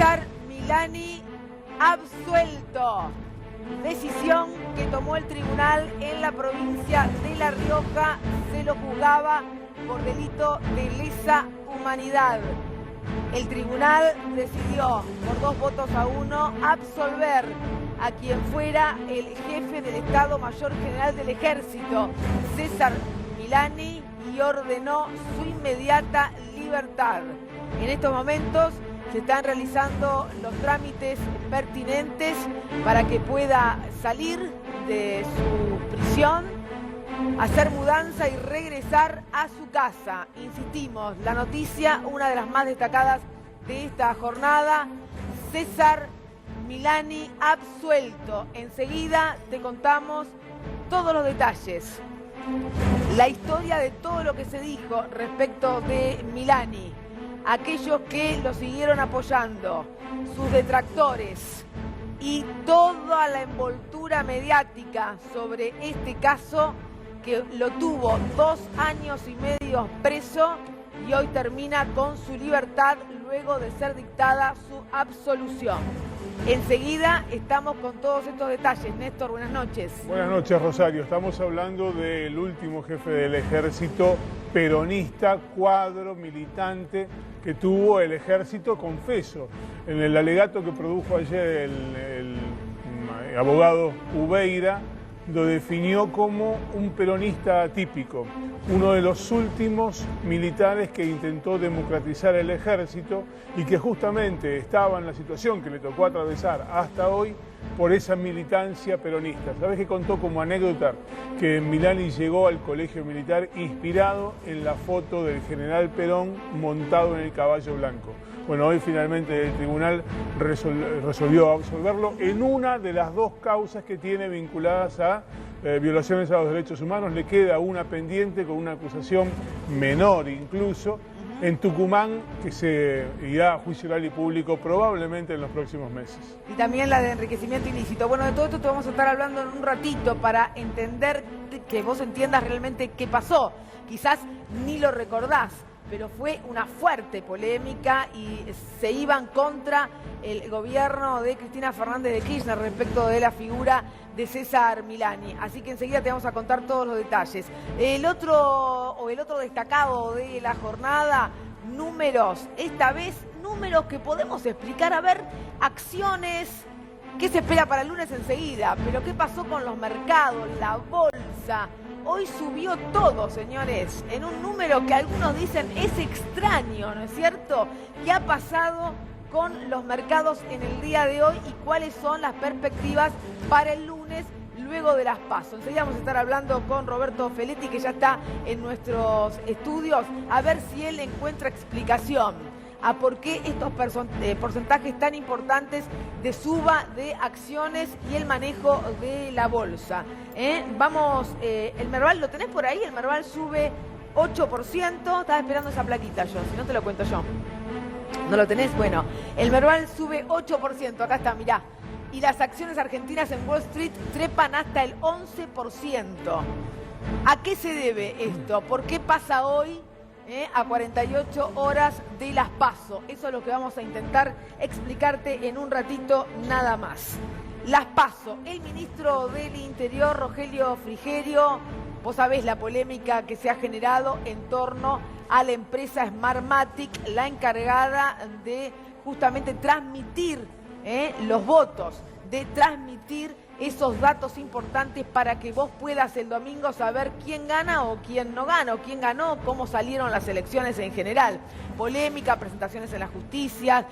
César Milani absuelto. Decisión que tomó el tribunal en la provincia de La Rioja. Se lo juzgaba por delito de lesa humanidad. El tribunal decidió por 2-1 absolver a quien fuera el jefe del Estado Mayor General del Ejército, César Milani, y ordenó su inmediata libertad. En estos momentos se están realizando los trámites pertinentes para que pueda salir de su prisión, hacer mudanza y regresar a su casa. Insistimos, la noticia, una de las más destacadas de esta jornada: César Milani absuelto. Enseguida te contamos todos los detalles, la historia de todo lo que se dijo respecto de Milani, aquellos que lo siguieron apoyando, sus detractores y toda la envoltura mediática sobre este caso que lo tuvo 2 años y medio preso y hoy termina con su libertad luego de ser dictada su absolución. Enseguida estamos con todos estos detalles. Néstor, buenas noches. Buenas noches, Rosario. Estamos hablando del último jefe del ejército peronista, cuadro militante que tuvo el ejército, confeso. En el alegato que produjo ayer el abogado Ubeira, lo definió como un peronista atípico, uno de los últimos militares que intentó democratizar el ejército y que justamente estaba en la situación que le tocó atravesar hasta hoy por esa militancia peronista. ¿Sabés qué contó como anécdota? Que Milani llegó al colegio militar inspirado en la foto del general Perón montado en el caballo blanco. Bueno, hoy finalmente el tribunal resolvió absolverlo en una de las 2 causas que tiene vinculadas a violaciones a los derechos humanos. Le queda una pendiente con una acusación menor incluso en Tucumán, que se irá a juicio oral y público probablemente en los próximos meses. Y también la de enriquecimiento ilícito. Bueno, de todo esto te vamos a estar hablando en un ratito para entender, que vos entiendas realmente qué pasó. Quizás ni lo recordás, pero fue una fuerte polémica y se iban contra el gobierno de Cristina Fernández de Kirchner respecto de la figura de César Milani. Así que enseguida te vamos a contar todos los detalles. El otro destacado de la jornada, números, esta vez números que podemos explicar, a ver, acciones. ¿Qué se espera para el lunes? Enseguida? Pero ¿qué pasó con los mercados, la bolsa? Hoy subió todo, señores, en un número que algunos dicen es extraño, ¿no es cierto? ¿Qué ha pasado con los mercados en el día de hoy y cuáles son las perspectivas para el lunes luego de las PASO? Enseguida vamos a estar hablando con Roberto Feletti, que ya está en nuestros estudios, a ver si él encuentra explicación a por qué estos porcentajes tan importantes de suba de acciones y el manejo de la bolsa. Vamos, el Merval, ¿lo tenés por ahí? El Merval sube 8%. Estaba esperando esa plaquita yo, si no te lo cuento yo. ¿No lo tenés? Bueno, el Merval sube 8%, acá está, mirá. Y las acciones argentinas en Wall Street trepan hasta el 11%. ¿A qué se debe esto? ¿Por qué pasa hoy? A 48 horas de las PASO. Eso es lo que vamos a intentar explicarte en un ratito nada más. Las PASO. El ministro del Interior, Rogelio Frigerio, vos sabés la polémica que se ha generado en torno a la empresa Smartmatic, la encargada de justamente transmitir los votos, de transmitir esos datos importantes para que vos puedas el domingo saber quién gana o quién no gana, o quién ganó, cómo salieron las elecciones en general. Polémica, presentaciones en la justicia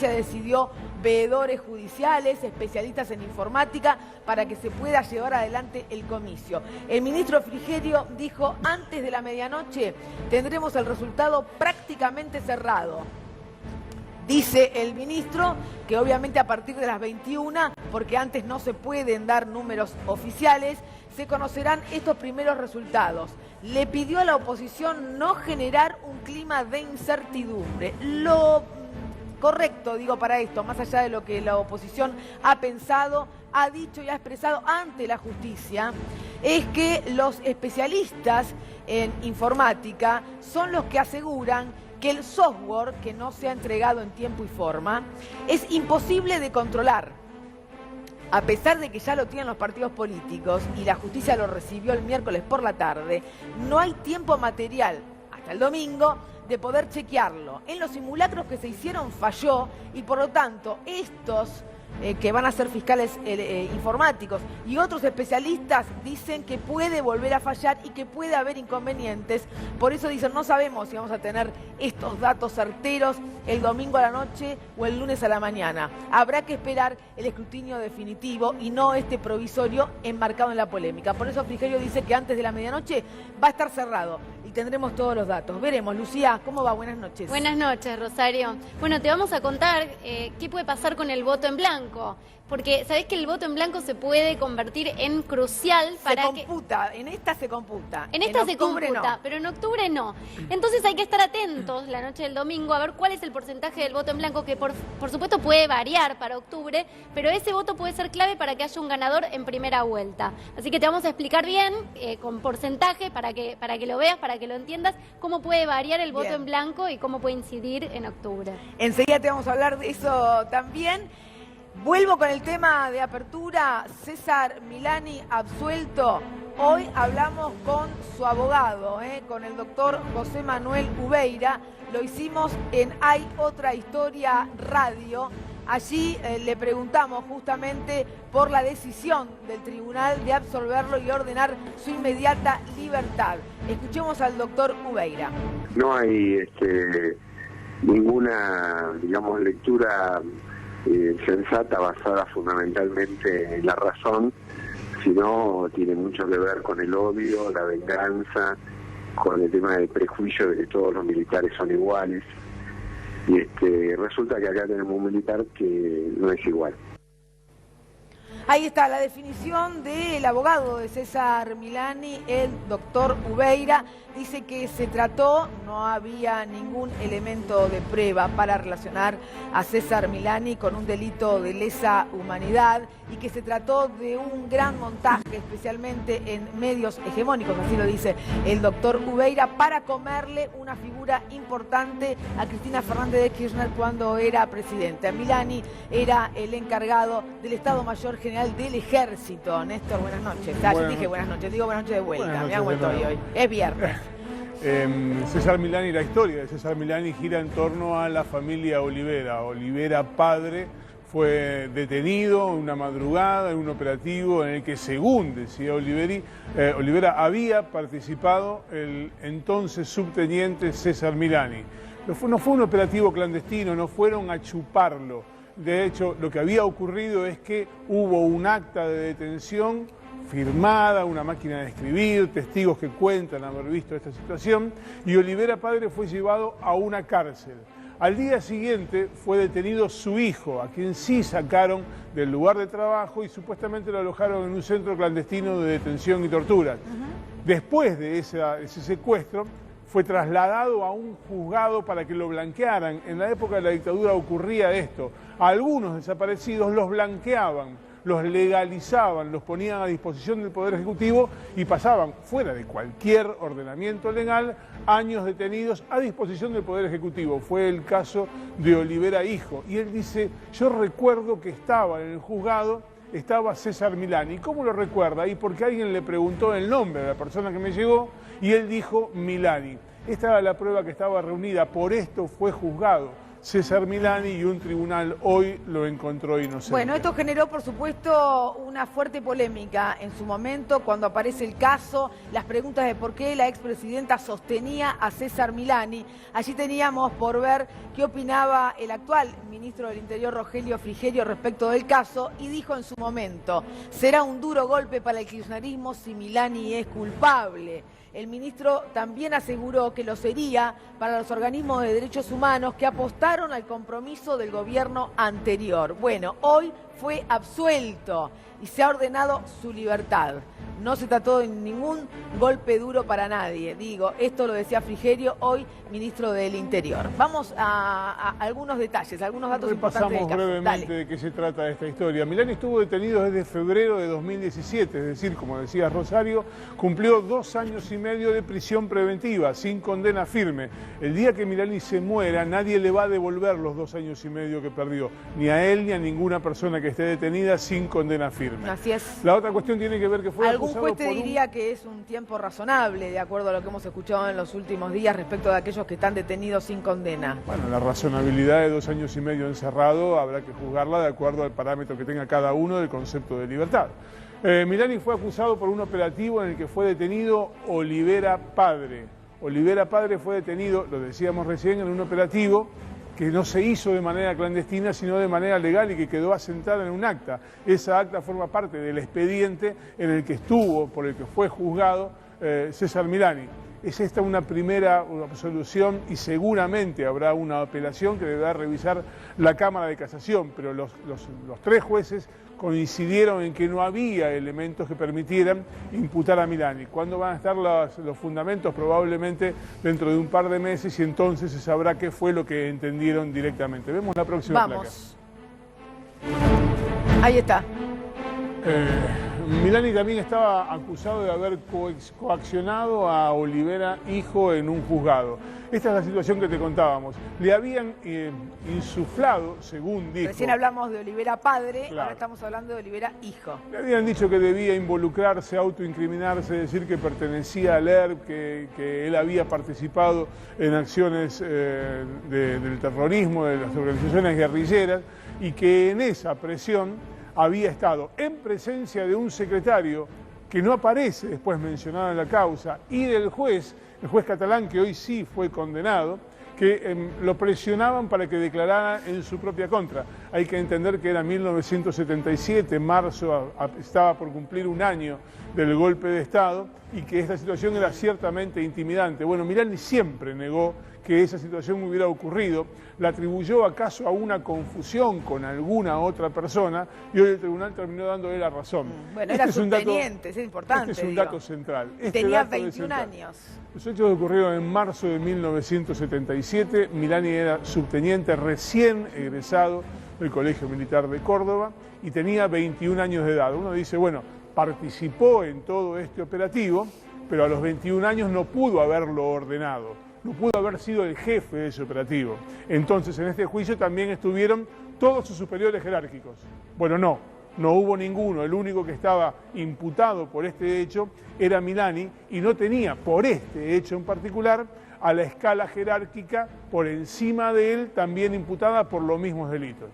decidió veedores judiciales, especialistas en informática, para que se pueda llevar adelante el comicio. El ministro Frigerio dijo, antes de la medianoche tendremos el resultado prácticamente cerrado. Dice el ministro que obviamente a partir de las 21, porque antes no se pueden dar números oficiales, se conocerán estos primeros resultados. Le pidió a la oposición no generar un clima de incertidumbre. Lo correcto, digo, para esto, más allá de lo que la oposición ha pensado, ha dicho y ha expresado ante la justicia, es que los especialistas en informática son los que aseguran que el software que no se ha entregado en tiempo y forma es imposible de controlar. A pesar de que ya lo tienen los partidos políticos y la justicia lo recibió el miércoles por la tarde, no hay tiempo material hasta el domingo de poder chequearlo. En los simulacros que se hicieron falló y por lo tanto estos que van a ser fiscales informáticos y otros especialistas dicen que puede volver a fallar y que puede haber inconvenientes. Por eso dicen, no sabemos si vamos a tener estos datos certeros el domingo a la noche o el lunes a la mañana. Habrá que esperar el escrutinio definitivo y no este provisorio enmarcado en la polémica. Por eso Frigerio dice que antes de la medianoche va a estar cerrado y tendremos todos los datos. Veremos. Lucía, ¿cómo va? Buenas noches. Buenas noches, Rosario. Bueno, te vamos a contar qué puede pasar con el voto en blanco. Porque sabés que el voto en blanco se puede convertir en crucial para se computa, en esta se computa. En esta se computa, no. Pero en octubre no. Entonces hay que estar atentos la noche del domingo a ver cuál es el porcentaje del voto en blanco, que por supuesto puede variar para octubre, pero ese voto puede ser clave para que haya un ganador en primera vuelta. Así que te vamos a explicar bien, con porcentaje, para que lo veas, para que lo entiendas, cómo puede variar el voto en blanco y cómo puede incidir en octubre. Enseguida te vamos a hablar de eso también. Vuelvo con el tema de apertura, César Milani absuelto. Hoy hablamos con su abogado, con el doctor José Manuel Ubeira. Lo hicimos en Hay Otra Historia Radio. Allí le preguntamos justamente por la decisión del tribunal de absolverlo y ordenar su inmediata libertad. Escuchemos al doctor Ubeira. No hay ninguna, digamos, lectura sensata basada fundamentalmente en la razón, sino tiene mucho que ver con el odio, la venganza, con el tema del prejuicio de que todos los militares son iguales. Y resulta que acá tenemos un militar que no es igual. Ahí está la definición del abogado de César Milani, el doctor Ubeira. Dice que se trató, no había ningún elemento de prueba para relacionar a César Milani con un delito de lesa humanidad y que se trató de un gran montaje, especialmente en medios hegemónicos, así lo dice el doctor Ubeira, para comerle una figura importante a Cristina Fernández de Kirchner cuando era presidenta. Milani era el encargado del Estado Mayor General del Ejército. Néstor, buenas noches. Yo dije buenas noches, digo buenas noches de vuelta. Me han vuelto hoy. Es viernes. César Milani, la historia de César Milani gira en torno a la familia Olivera. Olivera padre fue detenido una madrugada en un operativo en el que, según decía Olivera, había participado el entonces subteniente César Milani. No fue un operativo clandestino, no fueron a chuparlo. De hecho, lo que había ocurrido es que hubo un acta de detención firmada, una máquina de escribir, testigos que cuentan haber visto esta situación, y Olivera padre fue llevado a una cárcel. Al día siguiente fue detenido su hijo, a quien sí sacaron del lugar de trabajo y supuestamente lo alojaron en un centro clandestino de detención y tortura. Después de ese secuestro, fue trasladado a un juzgado para que lo blanquearan. En la época de la dictadura ocurría esto. A algunos desaparecidos los blanqueaban, los legalizaban, los ponían a disposición del Poder Ejecutivo y pasaban, fuera de cualquier ordenamiento legal, años detenidos a disposición del Poder Ejecutivo. Fue el caso de Olivera hijo. Y él dice, yo recuerdo que estaba en el juzgado, estaba César Milani. ¿Cómo lo recuerda? Y porque alguien le preguntó el nombre de la persona que me llegó y él dijo Milani. Esta era la prueba que estaba reunida, por esto fue juzgado César Milani y un tribunal hoy lo encontró inocente. Bueno, esto generó, por supuesto, una fuerte polémica en su momento cuando aparece el caso, las preguntas de por qué la expresidenta sostenía a César Milani. Allí teníamos por ver qué opinaba el actual ministro del Interior, Rogelio Frigerio, respecto del caso, y dijo en su momento, será un duro golpe para el kirchnerismo si Milani es culpable. El ministro también aseguró que lo sería para los organismos de derechos humanos que apostaron al compromiso del gobierno anterior. Bueno, hoy fue absuelto y se ha ordenado su libertad. no se trató de ningún golpe duro para nadie. Digo, esto lo decía Frigerio, hoy ministro del Interior. Vamos a algunos detalles, algunos datos importantes del caso. Repasamos brevemente de qué se trata esta historia. Milani estuvo detenido desde febrero de 2017, es decir, como decía Rosario, cumplió 2 años y medio de prisión preventiva, sin condena firme. El día que Milani se muera, nadie le va a devolver los 2 años y medio que perdió, ni a él ni a ninguna persona que esté detenida sin condena firme. Así es. La otra cuestión tiene que ver que fue Algún acusado juez te por diría que es un tiempo razonable, de acuerdo a lo que hemos escuchado en los últimos días respecto de aquellos que están detenidos sin condena. Bueno, la razonabilidad de 2 años y medio encerrado habrá que juzgarla de acuerdo al parámetro que tenga cada uno del concepto de libertad. Milani fue acusado por un operativo en el que fue detenido Olivera Padre. Olivera Padre fue detenido, lo decíamos recién, en un operativo que no se hizo de manera clandestina, sino de manera legal y que quedó asentada en un acta. Esa acta forma parte del expediente en el que estuvo, por el que fue juzgado César Milani. Es esta una primera absolución y seguramente habrá una apelación que deberá revisar la Cámara de Casación, pero los 3 jueces coincidieron en que no había elementos que permitieran imputar a Milani. ¿Cuándo van a estar los fundamentos? Probablemente dentro de un par de meses y entonces se sabrá qué fue lo que entendieron directamente. Vemos la próxima placa. Ahí está. Milani también estaba acusado de haber coaccionado a Olivera hijo en un juzgado. Esta es la situación que te contábamos. Le habían insuflado, según dijo... Recién hablamos de Olivera padre, claro. Ahora estamos hablando de Olivera hijo. Le habían dicho que debía involucrarse, autoincriminarse, decir que pertenecía al ERP, que él había participado en acciones del terrorismo, de las organizaciones guerrilleras, y que en esa presión había estado en presencia de un secretario que no aparece después mencionado en la causa y del juez, el juez catalán que hoy sí fue condenado, que lo presionaban para que declarara en su propia contra. Hay que entender que era 1977, marzo, estaba por cumplir 1 año del golpe de Estado y que esta situación era ciertamente intimidante. Bueno, Milani siempre negó que esa situación hubiera ocurrido, la atribuyó acaso a una confusión con alguna otra persona y hoy el tribunal terminó dándole la razón. Bueno, era subteniente, es importante. Este es un dato central. Tenía 21 años. Los hechos ocurrieron en marzo de 1977, Milani era subteniente recién egresado del Colegio Militar de Córdoba y tenía 21 años de edad. Uno dice, bueno, participó en todo este operativo, pero a los 21 años no pudo haberlo ordenado. No pudo haber sido el jefe de ese operativo. Entonces, en este juicio también estuvieron todos sus superiores jerárquicos. Bueno, no hubo ninguno. El único que estaba imputado por este hecho era Milani y no tenía, por este hecho en particular, a la escala jerárquica por encima de él también imputada por los mismos delitos.